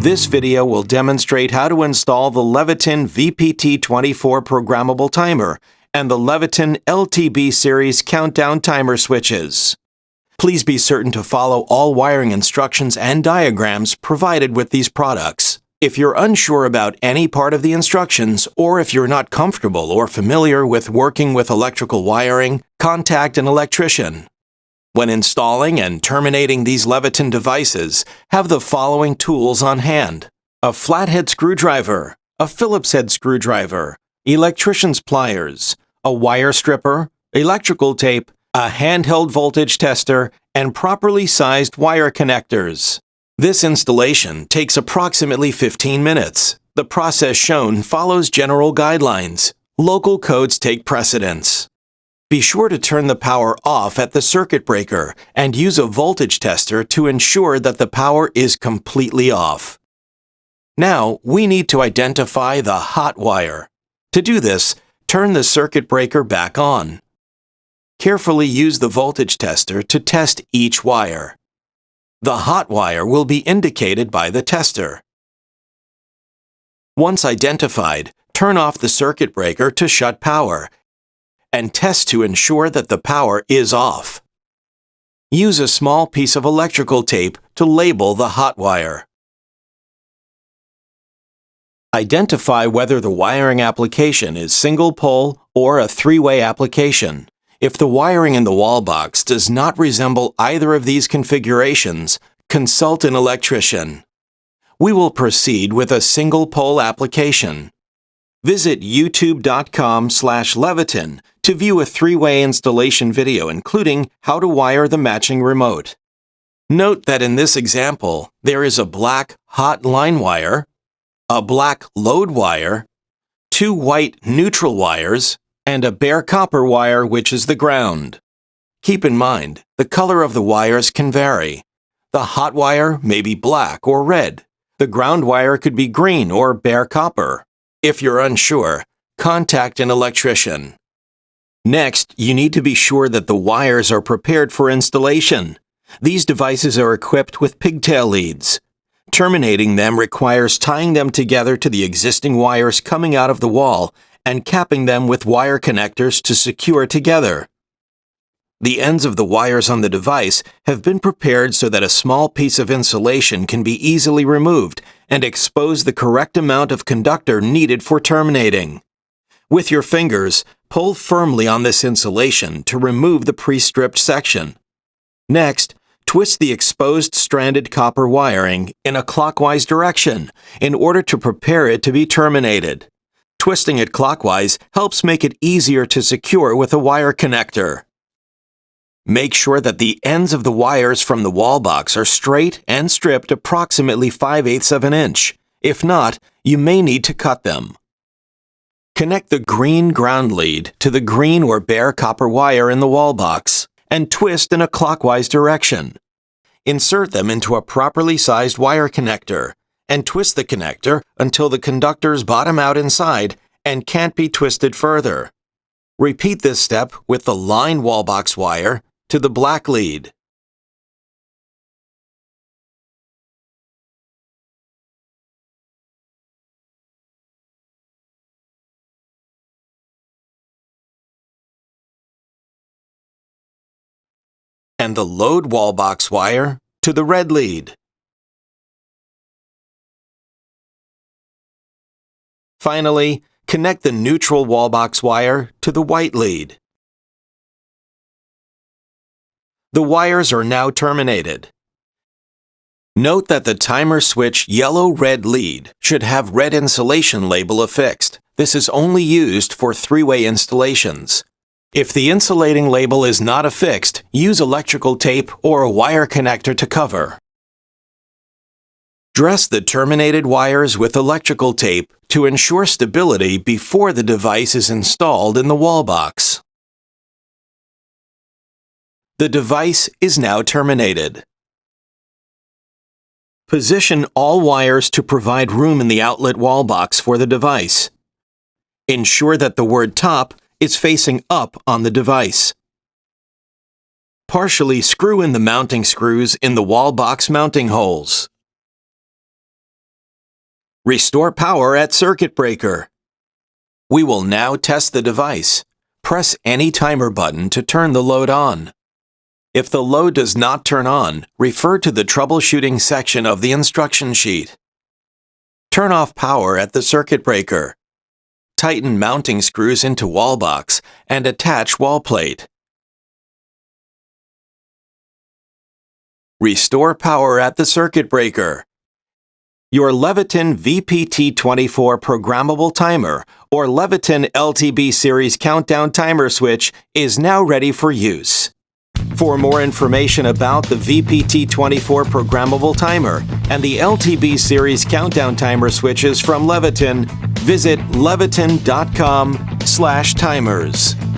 This video will demonstrate how to install the Leviton VPT24 programmable timer and the Leviton LTB series countdown timer switches. Please be certain to follow all wiring instructions and diagrams provided with these products. If you're unsure about any part of the instructions, or if you're not comfortable or familiar with working with electrical wiring, contact an electrician. When installing and terminating these Leviton devices, have the following tools on hand: a flathead screwdriver, a Phillips head screwdriver, electrician's pliers, a wire stripper, electrical tape, a handheld voltage tester, and properly sized wire connectors. This installation takes approximately 15 minutes. The process shown follows general guidelines. Local codes take precedence. Be sure to turn the power off at the circuit breaker and use a voltage tester to ensure that the power is completely off. Now, we need to identify the hot wire. To do this, turn the circuit breaker back on. Carefully use the voltage tester to test each wire. The hot wire will be indicated by the tester. Once identified, turn off the circuit breaker to shut power and test to ensure that the power is off. Use a small piece of electrical tape to label the hot wire. Identify whether the wiring application is single pole or a three-way application. If the wiring in the wall box does not resemble either of these configurations, consult an electrician. We will proceed with a single pole application. Visit youtube.com/Leviton to view a three-way installation video including how to wire the matching remote. Note that in this example, there is a black hot line wire, a black load wire, two white neutral wires, and a bare copper wire, which is the ground. Keep in mind, the color of the wires can vary. The hot wire may be black or red. The ground wire could be green or bare copper. If you're unsure, contact an electrician. Next, you need to be sure that the wires are prepared for installation. These devices are equipped with pigtail leads. Terminating them requires tying them together to the existing wires coming out of the wall and capping them with wire connectors to secure together. The ends of the wires on the device have been prepared so that a small piece of insulation can be easily removed and expose the correct amount of conductor needed for terminating. With your fingers, pull firmly on this insulation to remove the pre-stripped section. Next, twist the exposed stranded copper wiring in a clockwise direction in order to prepare it to be terminated. Twisting it clockwise helps make it easier to secure with a wire connector. Make sure that the ends of the wires from the wall box are straight and stripped approximately 5/8 of an inch. If not, you may need to cut them. Connect the green ground lead to the green or bare copper wire in the wall box and twist in a clockwise direction. Insert them into a properly sized wire connector and twist the connector until the conductors bottom out inside and can't be twisted further. Repeat this step with the line wall box wire to the black lead. And the load wall box wire to the red lead. Finally, connect the neutral wall box wire to the white lead. The wires are now terminated. Note that the timer switch yellow-red lead should have red insulation label affixed. This is only used for three-way installations. If the insulating label is not affixed, use electrical tape or a wire connector to cover. Dress the terminated wires with electrical tape to ensure stability before the device is installed in the wall box. The device is now terminated. Position all wires to provide room in the outlet wall box for the device. Ensure that the word top is facing up on the device. Partially screw in the mounting screws in the wall box mounting holes. Restore power at circuit breaker. We will now test the device. Press any timer button to turn the load on. If the load does not turn on, refer to the troubleshooting section of the instruction sheet. Turn off power at the circuit breaker. Tighten mounting screws into wall box and attach wall plate. Restore power at the circuit breaker. Your Leviton VPT24 programmable timer or Leviton LTB series countdown timer switch is now ready for use. For more information about the VPT24 programmable timer and the LTB series countdown timer switches from Leviton, visit leviton.com/timers.